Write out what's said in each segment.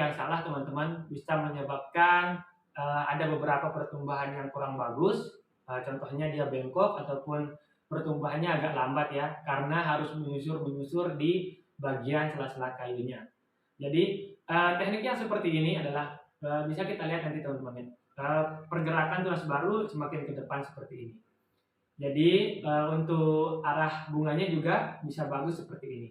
yang salah teman-teman bisa menyebabkan ada beberapa pertumbuhan yang kurang bagus. Contohnya dia bengkok ataupun pertumbuhannya agak lambat ya, karena harus menyusur di bagian sela-sela kayunya. Jadi teknik yang seperti ini adalah bisa kita lihat nanti teman-teman ya. Pergerakan tunas baru semakin ke depan seperti ini. Jadi untuk arah bunganya juga bisa bagus seperti ini.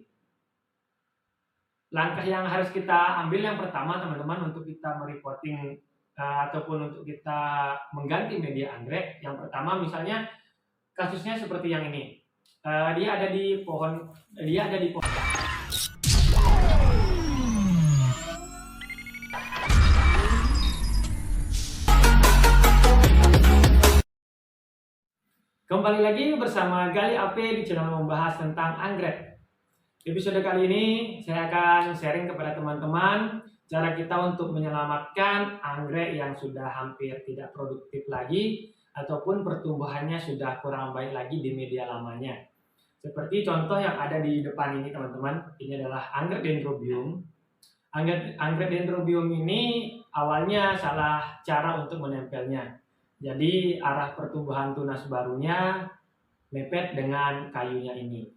Langkah yang harus kita ambil yang pertama teman-teman untuk kita merepotting ataupun untuk kita mengganti media anggrek, yang pertama misalnya kasusnya seperti yang ini. Dia ada di pohon. Kembali lagi bersama Gali AP di channel membahas tentang anggrek. Episode kali ini saya akan sharing kepada teman-teman cara kita untuk menyelamatkan anggrek yang sudah hampir tidak produktif lagi ataupun pertumbuhannya sudah kurang baik lagi di media lamanya. Seperti contoh yang ada di depan ini teman-teman, ini adalah anggrek dendrobium. Anggrek dendrobium ini awalnya salah cara untuk menempelnya. Jadi arah pertumbuhan tunas barunya mepet dengan kayunya ini.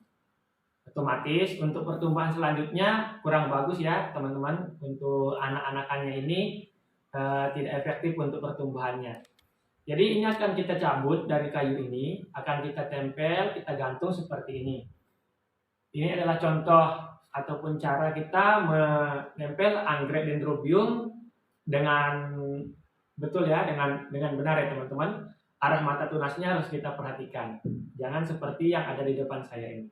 Otomatis untuk pertumbuhan selanjutnya kurang bagus ya teman-teman. Untuk anak-anakannya ini tidak efektif untuk pertumbuhannya. Jadi ini akan kita cabut dari kayu ini, akan kita tempel, kita gantung seperti ini. Ini adalah contoh ataupun cara kita menempel anggrek dendrobium dengan betul ya, dengan benar ya teman-teman. Arah mata tunasnya harus kita perhatikan. Jangan seperti yang ada di depan saya ini.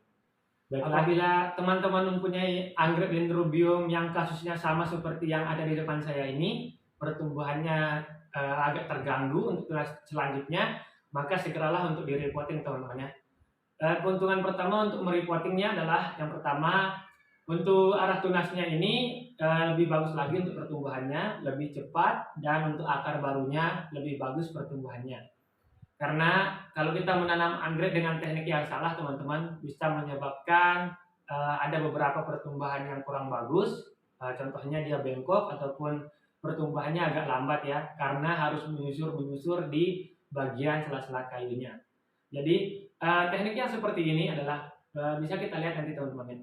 Baiklah, bila teman-teman mempunyai anggrek dendrobium yang kasusnya sama seperti yang ada di depan saya ini, pertumbuhannya agak terganggu untuk tunas selanjutnya, maka segeralah untuk direpotting teman-teman ya. Keuntungan pertama untuk merepottingnya adalah yang pertama, untuk arah tunasnya ini lebih bagus lagi untuk pertumbuhannya, lebih cepat, dan untuk akar barunya lebih bagus pertumbuhannya. Karena kalau kita menanam anggrek dengan teknik yang salah teman-teman bisa menyebabkan ada beberapa pertumbuhan yang kurang bagus. Contohnya dia bengkok ataupun pertumbuhannya agak lambat ya, karena harus menyusur di bagian sela-sela kayunya. Jadi teknik yang seperti ini adalah bisa kita lihat nanti teman-teman ya.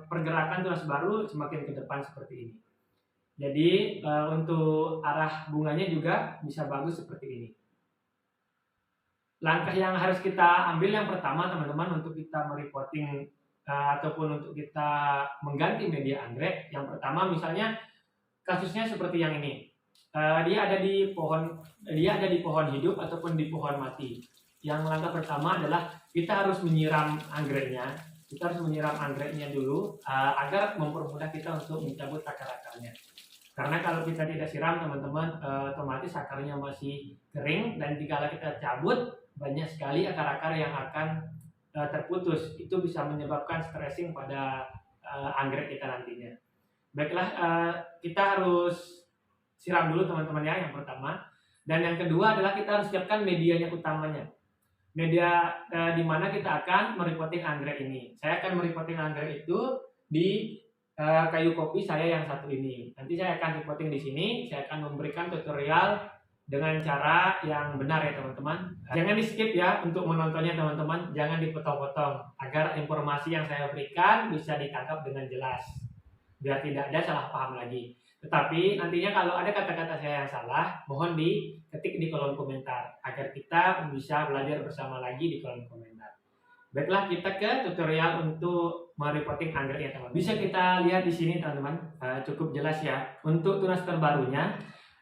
Pergerakan tunas baru semakin ke depan seperti ini. Jadi untuk arah bunganya juga bisa bagus seperti ini. Langkah yang harus kita ambil yang pertama teman-teman untuk kita merepotting ataupun untuk kita mengganti media anggrek, yang pertama misalnya kasusnya seperti yang ini. Dia ada di pohon hidup ataupun di pohon mati. Yang langkah pertama adalah kita harus menyiram anggreknya. Kita harus menyiram anggreknya dulu agar mempermudah kita untuk mencabut akar-akarnya. Karena kalau kita tidak siram teman-teman, otomatis akarnya masih kering, dan jika kita cabut banyak sekali akar-akar yang akan terputus. Itu bisa menyebabkan stressing pada anggrek kita nantinya. Baiklah, kita harus siram dulu teman-teman ya yang pertama. Dan yang kedua adalah kita harus siapkan medianya utamanya. Media di mana kita akan merepotting anggrek ini. Saya akan merepotting anggrek itu di kayu kopi saya yang satu ini. Nanti saya akan repotting di sini. Saya akan memberikan tutorial dengan cara yang benar ya teman-teman. Jangan di skip ya untuk menontonnya teman-teman. Jangan dipotong-potong agar informasi yang saya berikan bisa ditangkap dengan jelas, biar tidak ada salah paham lagi. Tetapi nantinya kalau ada kata-kata saya yang salah, mohon diketik di kolom komentar agar kita bisa belajar bersama lagi di kolom komentar. Baiklah, kita ke tutorial untuk merepotting anggrek ya teman-teman. Bisa kita lihat di sini teman-teman, cukup jelas ya. Untuk tunas terbarunya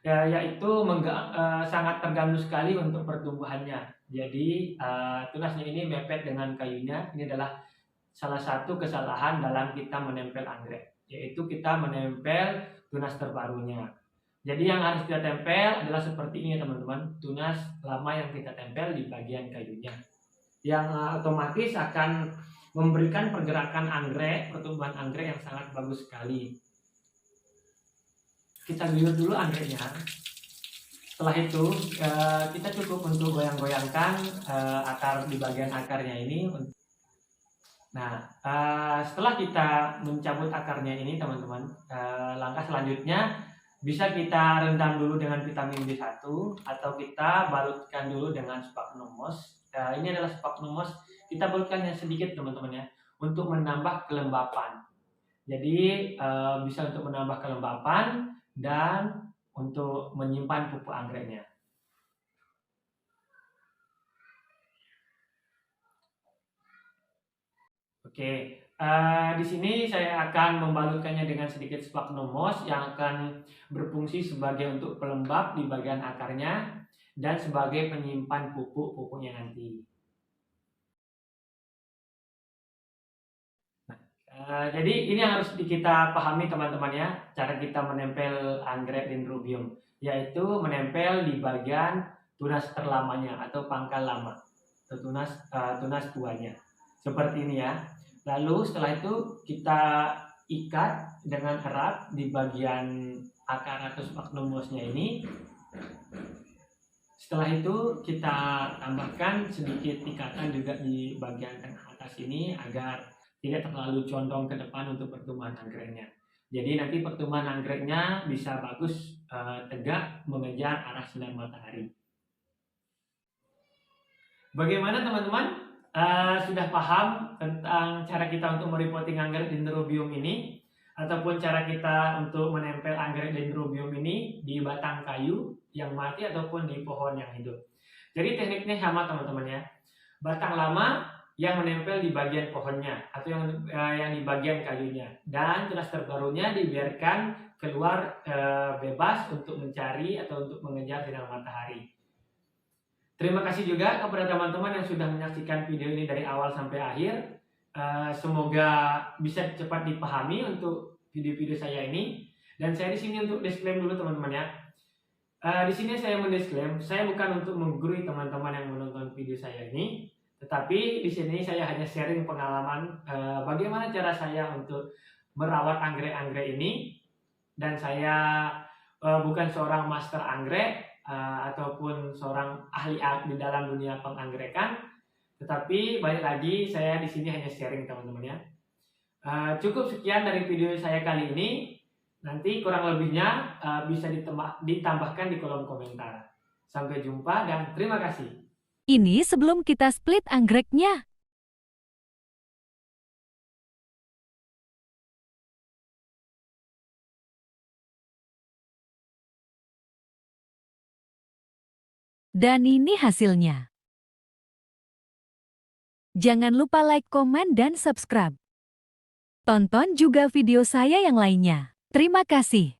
yaitu sangat terganggu sekali untuk pertumbuhannya. Jadi tunasnya ini mepet dengan kayunya. Ini adalah salah satu kesalahan dalam kita menempel anggrek, yaitu kita menempel tunas terbarunya. Jadi yang harus kita tempel adalah seperti ini teman-teman, tunas lama yang kita tempel di bagian kayunya, yang otomatis akan memberikan pergerakan anggrek, pertumbuhan anggrek yang sangat bagus sekali. Kita guyur dulu anggreknya. Setelah itu kita cukup untuk goyang-goyangkan akar di bagian akarnya ini. Nah, setelah kita mencabut akarnya ini teman-teman, langkah selanjutnya bisa kita rendam dulu dengan vitamin B1 atau kita balutkan dulu dengan sphagnum moss. Ini adalah sphagnum moss, kita balutkan yang sedikit teman-teman ya, untuk menambah kelembapan. Jadi bisa untuk menambah kelembapan dan untuk menyimpan pupuk anggreknya. Oke, di sini saya akan membalutkannya dengan sedikit sphagnum moss yang akan berfungsi sebagai untuk pelembab di bagian akarnya dan sebagai penyimpan pupuk-pupuknya nanti. Jadi ini yang harus kita pahami teman-teman ya, cara kita menempel anggrek Dendrobium, yaitu menempel di bagian tunas terlamanya atau pangkal lama atau tunas tuanya. Seperti ini ya. Lalu setelah itu kita ikat dengan erat di bagian akar atau sphagnum mossnya ini. Setelah itu kita tambahkan sedikit ikatan juga di bagian tengah atas ini agar tidak terlalu condong ke depan untuk pertumbuhan anggreknya. Jadi nanti pertumbuhan anggreknya bisa bagus tegak mengejar arah sinar matahari. Bagaimana teman-teman? Sudah paham tentang cara kita untuk merepotting anggrek Dendrobium ini, ataupun cara kita untuk menempel anggrek Dendrobium ini di batang kayu yang mati ataupun di pohon yang hidup. Jadi tekniknya sama teman-teman ya. Batang lama yang menempel di bagian pohonnya atau yang di bagian kayunya, dan tunas terbarunya dibiarkan keluar bebas untuk mencari atau untuk mengejar sinar matahari. Terima kasih juga kepada teman-teman yang sudah menyaksikan video ini dari awal sampai akhir. Semoga bisa cepat dipahami untuk video-video saya ini. Dan saya di sini untuk disclaim dulu teman-teman ya. Di sini saya mendisclaim, saya bukan untuk menggurui teman-teman yang menonton video saya ini, tetapi di sini saya hanya sharing pengalaman bagaimana cara saya untuk merawat anggrek-anggrek ini. Dan saya bukan seorang master anggrek ataupun seorang ahli di dalam dunia penganggerekan, tetapi balik lagi saya di sini hanya sharing teman-teman ya. Cukup sekian dari video saya kali ini. Nanti kurang lebihnya bisa ditambahkan di kolom komentar. Sampai jumpa dan terima kasih. Ini sebelum kita split anggreknya. Dan ini hasilnya. Jangan lupa like, komen, dan subscribe. Tonton juga video saya yang lainnya. Terima kasih.